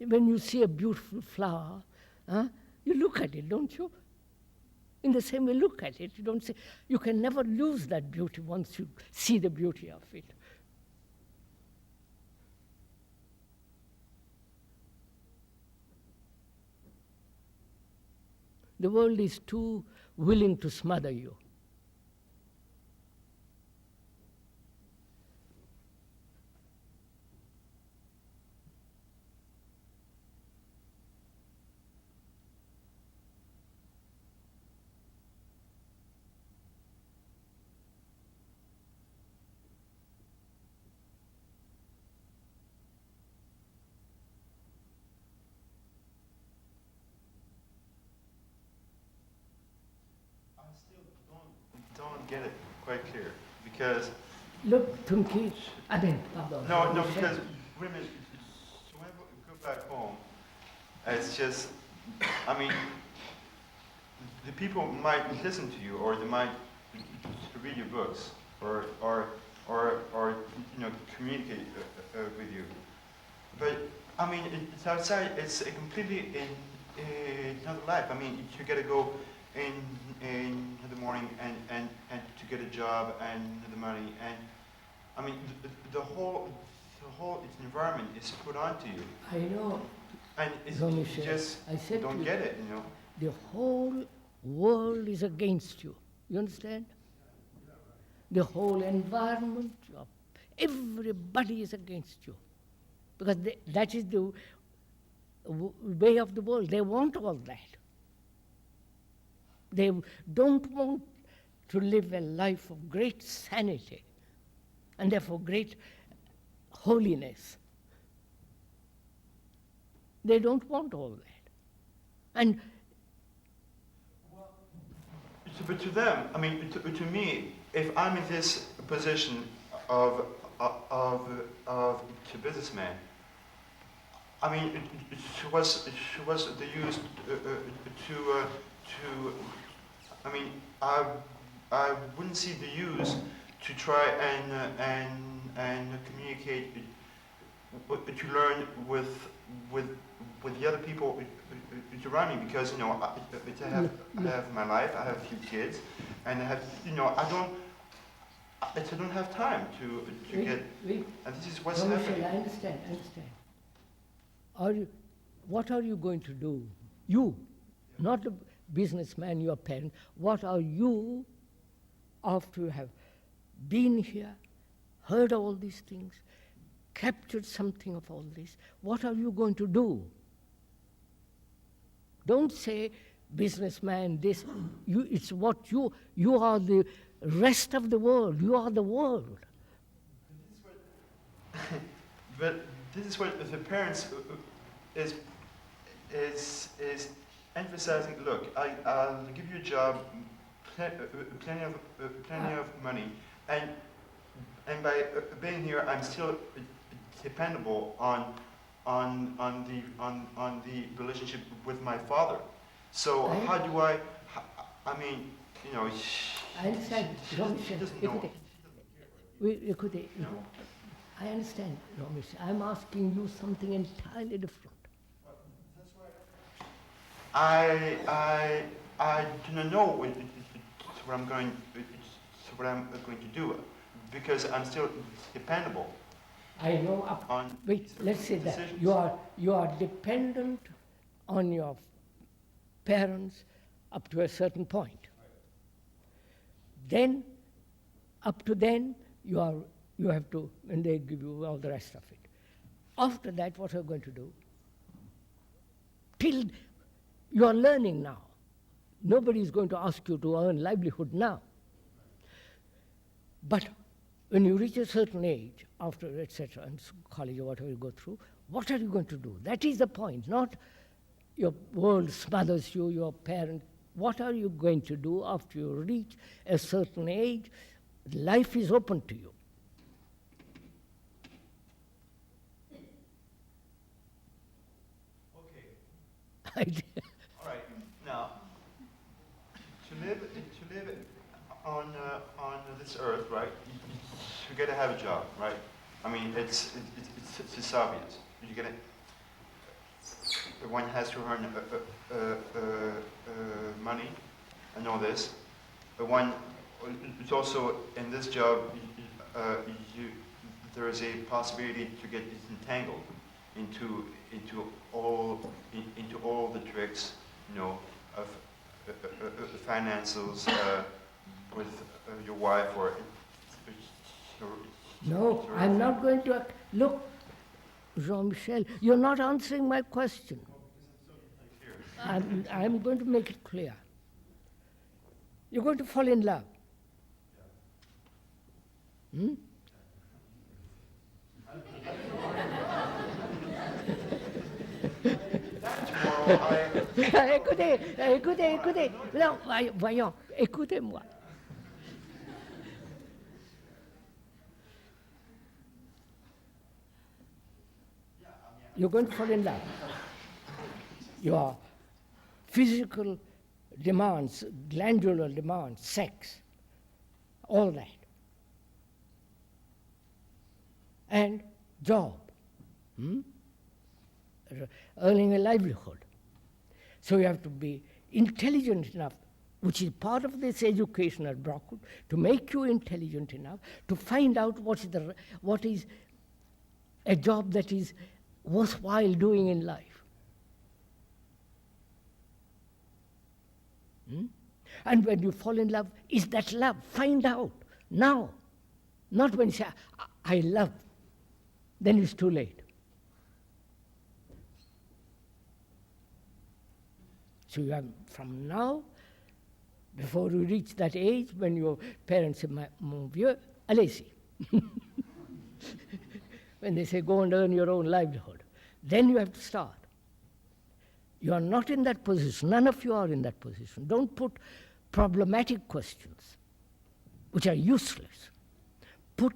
When you see a beautiful flower, you look at it, don't you? In the same way, look at it. You don't say, you can never lose that beauty once you see the beauty of it. The world is too willing to smother you. I still don't get it quite clear because Look, Tunki, pardon. no, because women, so when we go back home, it's just, I mean, the people might listen to you, or they might read your books, or communicate with you. But I mean, it's outside. It's a completely another life. I mean, you got to go in the morning and to get a job and the money, and I mean the whole environment is put onto you. I know. And it's, Jean-Michel, you just I said don't to get it, you know. The whole world is against you. You understand? The whole environment, everybody is against you. Because that is the way of the world. They want all that. They don't want to live a life of great sanity and therefore great holiness. They don't want all that. And But to them, I mean, to me, if I'm in this position of to businessman, I mean, she was the use to I mean, I wouldn't see the use to try and communicate, to learn with the other people around me, because I have my life, I have a few kids, and I have I don't have time to get. And this is what's happening. I understand. What are you going to do? You, not the businessman, your parent. What are you, after you have been here, heard all these things, captured something of all this, what are you going to do? Don't say, businessman, this, it's what you are the rest of the world, you are the world. But this is what the parents is emphasizing. Look, I'll give you a job, plenty of money, and by being here, I'm still dependable on the relationship with my father. So how do I mean, I understand, she doesn't know. I understand, Ramesh. I'm asking you something entirely different. I do not know what I'm going to do, because I'm still dependable. I know. Let's say that you are dependent on your parents up to a certain point. Then, up to then, you have to, and they give you all the rest of it. After that, what are you going to do? Till you are learning now. Nobody is going to ask you to earn livelihood now. But when you reach a certain age, after etc., and college or whatever you go through, what are you going to do? That is the point, not your world smothers you, your parent. What are you going to do after you reach a certain age? Life is open to you. Okay. All right. Now, to live on this earth, right? You got to have a job, right? I mean, it's obvious. You got to. one has to earn money, and all this. One, it's also in this job, there is a possibility to get entangled into all the tricks, you know, of finances with your wife or. No, I'm not going to. Look, Jean-Michel, you're not answering my question. I'm going to make it clear. You're going to fall in love. Hmm? Écoutez. Non, voyons, écoutez-moi. You're going to fall in love. Your physical demands, glandular demands, sex, all that. And job, earning a livelihood. So you have to be intelligent enough, which is part of this education at Brockwood, to make you intelligent enough to find out what is a job that is worthwhile doing in life. And when you fall in love, is that love? Find out now. Not when you say, I love, then it's too late. So you have, from now, before you reach that age when your parents say, mon vieux, allez-y. When they say, go and earn your own livelihood, then you have to start. You are not in that position. None of you are in that position. Don't put problematic questions, which are useless. Put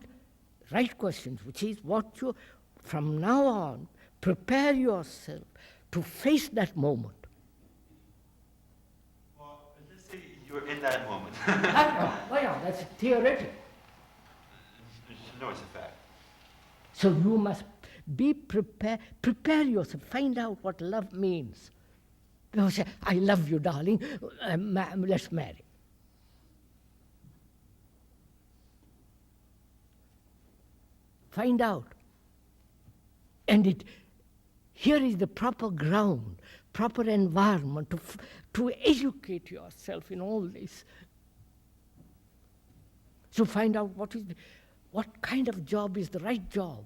right questions, which is what you, from now on, prepare yourself to face that moment. Well, let's say you're in that moment. That's theoretical. No, it's a fact. So you must be prepared, prepare yourself, find out what love means. People say, I love you, darling, let's marry. Find out. And here is the proper ground, proper environment to educate yourself in all this. So find out what kind of job is the right job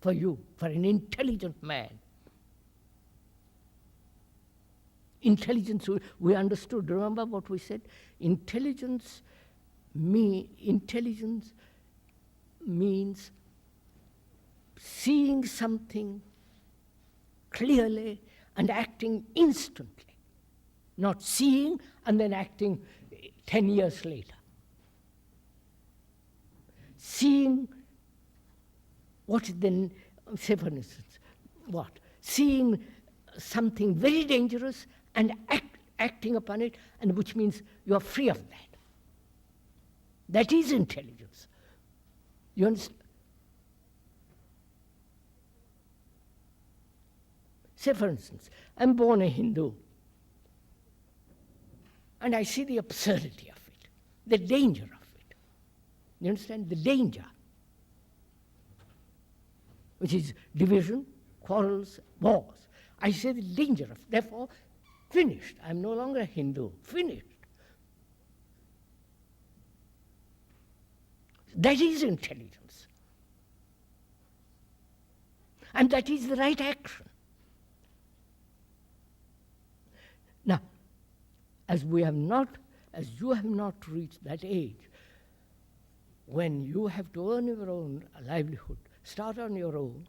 for you, for an intelligent man. Intelligence, we understood, remember what we said? Intelligence means seeing something clearly and acting instantly, not seeing and then acting 10 years later. Seeing what is then, say for instance, what? Seeing something very dangerous and acting upon it, and which means you are free of that. That is intelligence. You understand? Say for instance, I'm born a Hindu, and I see the absurdity of it, the danger of it. You understand? The danger, which is division, quarrels, wars. I say the danger of, therefore, finished. I'm no longer a Hindu, finished. That is intelligence. And that is the right action. Now, as you have not reached that age when you have to earn your own livelihood, start on your own,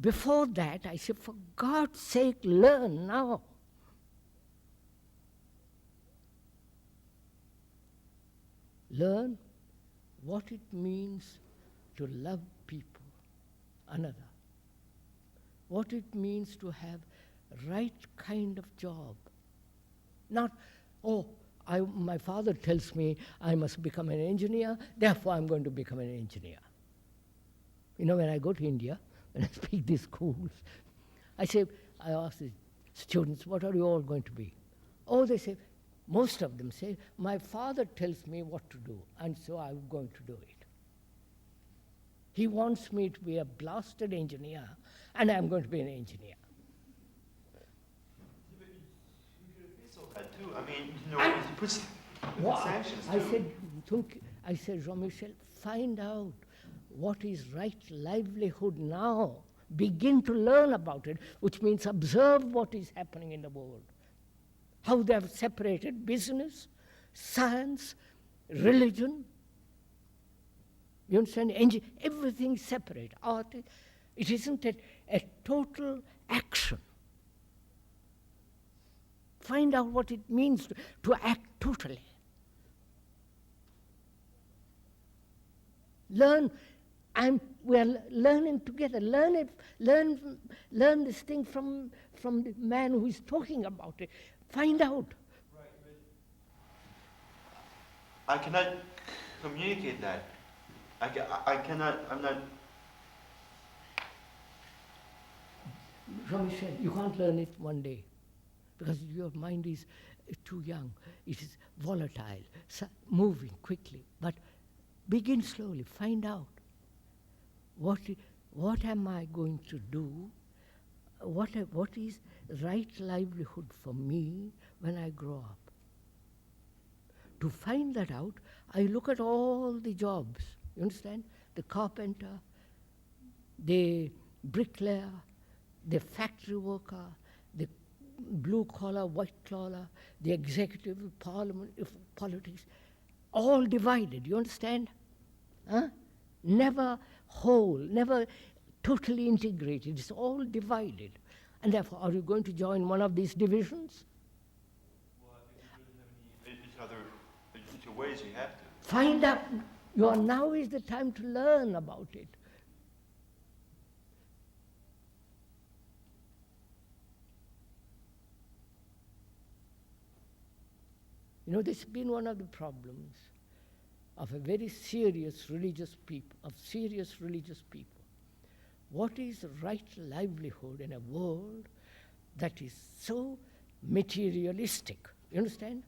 before that, I say, for God's sake, learn now. Learn what it means to love people, another. What it means to have right kind of job. Not, my father tells me I must become an engineer, therefore I'm going to become an engineer. You know, when I go to India, when I speak these schools, I say, I ask the students, what are you all going to be? Oh, they say, most of them say, my father tells me what to do, and so I'm going to do it. He wants me to be a blasted engineer, and I'm going to be an engineer. That too. I mean, you know, he puts sanctions I too. said, Jean-Michel, find out what is right livelihood now. Begin to learn about it, which means observe what is happening in the world. How they have separated business, science, religion. You understand? Everything separate. Art, it isn't a total action. Find out what it means to act totally. Learn, we are learning together. Learn this thing from the man who is talking about it. Find out. Right, but I cannot communicate that. I cannot, I'm not. Jean-Michel, you can't learn it one day because your mind is too young. It is volatile, moving quickly. But begin slowly. Find out what am I going to do? What is right livelihood for me when I grow up? To find that out, I look at all the jobs. You understand? The carpenter, the bricklayer, the factory worker, the blue collar, white collar, the executive, parliament, politics, all divided. You understand? Huh? Never whole, never totally integrated. It's all divided. And therefore, are you going to join one of these divisions? Well, I think you don't have any other ways you have to. Find out. Now is the time to learn about it. You know, this has been one of the problems of a very serious religious people, What is right livelihood in a world that is so materialistic? You understand?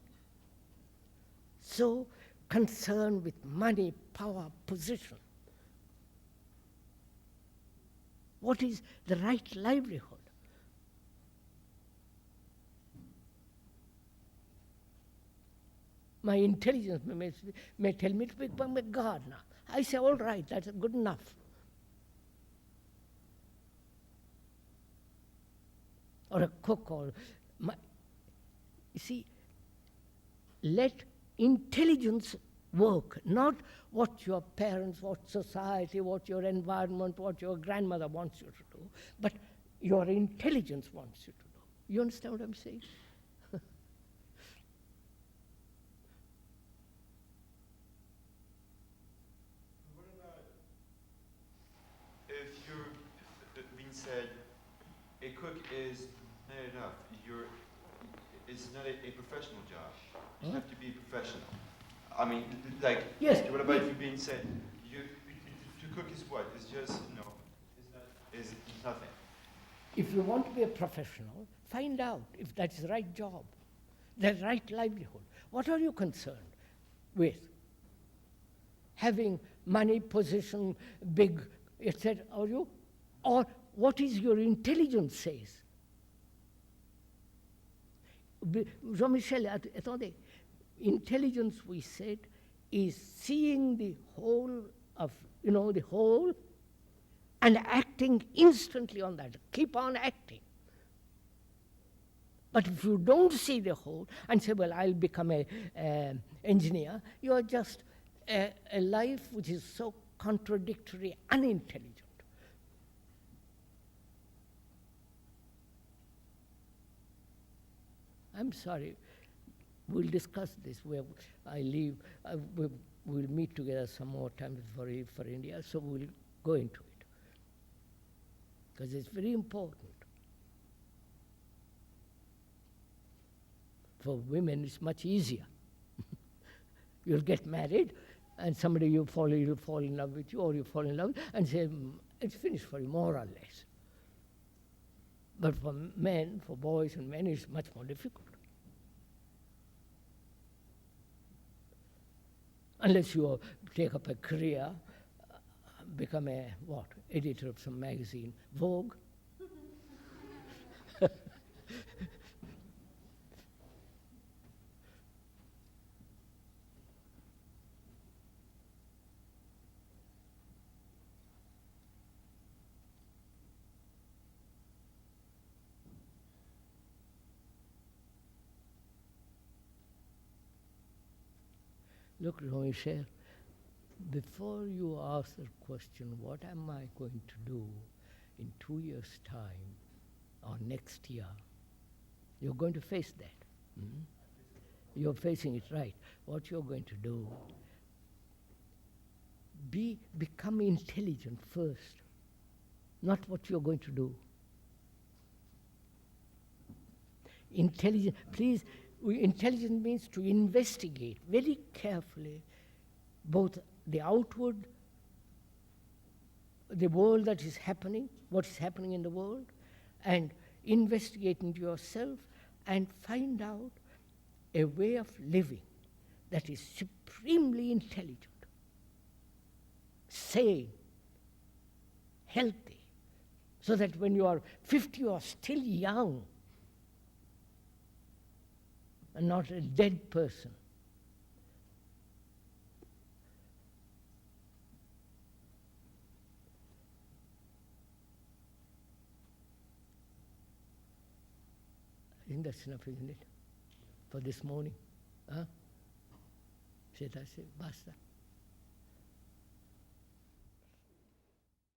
So concerned with money, power, position. What is the right livelihood? My intelligence may tell me to become a gardener. I say, all right, that's good enough. Or a cook, you see, let intelligence work, not what your parents, what society, what your environment, what your grandmother wants you to do, but your intelligence wants you to do. You understand what I'm saying? What about if you're being said a cook is not enough? It's not a professional job. You have to be professional. I mean, like, yes. What about if you're being said to cook is what? It's just it's nothing. If you want to be a professional, find out if that's the right job, the right livelihood. What are you concerned with? Having money, position, big, etc. Are you? Or what is your intelligence says? Jean-Michel, attendez. Intelligence, we said, is seeing the whole of, the whole and acting instantly on that. Keep on acting. But if you don't see the whole and say, well, I'll become an engineer, you are just a life which is so contradictory, unintelligent. I'm sorry. We'll discuss this. I leave. We'll meet together some more time for India, so we'll go into it. Because it's very important. For women, it's much easier. You'll get married, and somebody you'll fall in love with you, or you fall in love, and say, it's finished for you, more or less. But for men, for boys and men, it's much more difficult. Unless you take up a career, become a, what, editor of some magazine, Vogue. Look, Romichelle, before you ask the question, what am I going to do in 2 years' time or next year, you're going to face that. You're facing it right. What you're going to do, become intelligent first, not what you're going to do. Intelligent, please. Intelligence means to investigate very carefully both the outward, the world that is happening, what is happening in the world, and investigate into yourself and find out a way of living that is supremely intelligent, sane, healthy, so that when you are 50 you are still young and not a dead person. I think that's enough, isn't it, for this morning? Huh? Basta.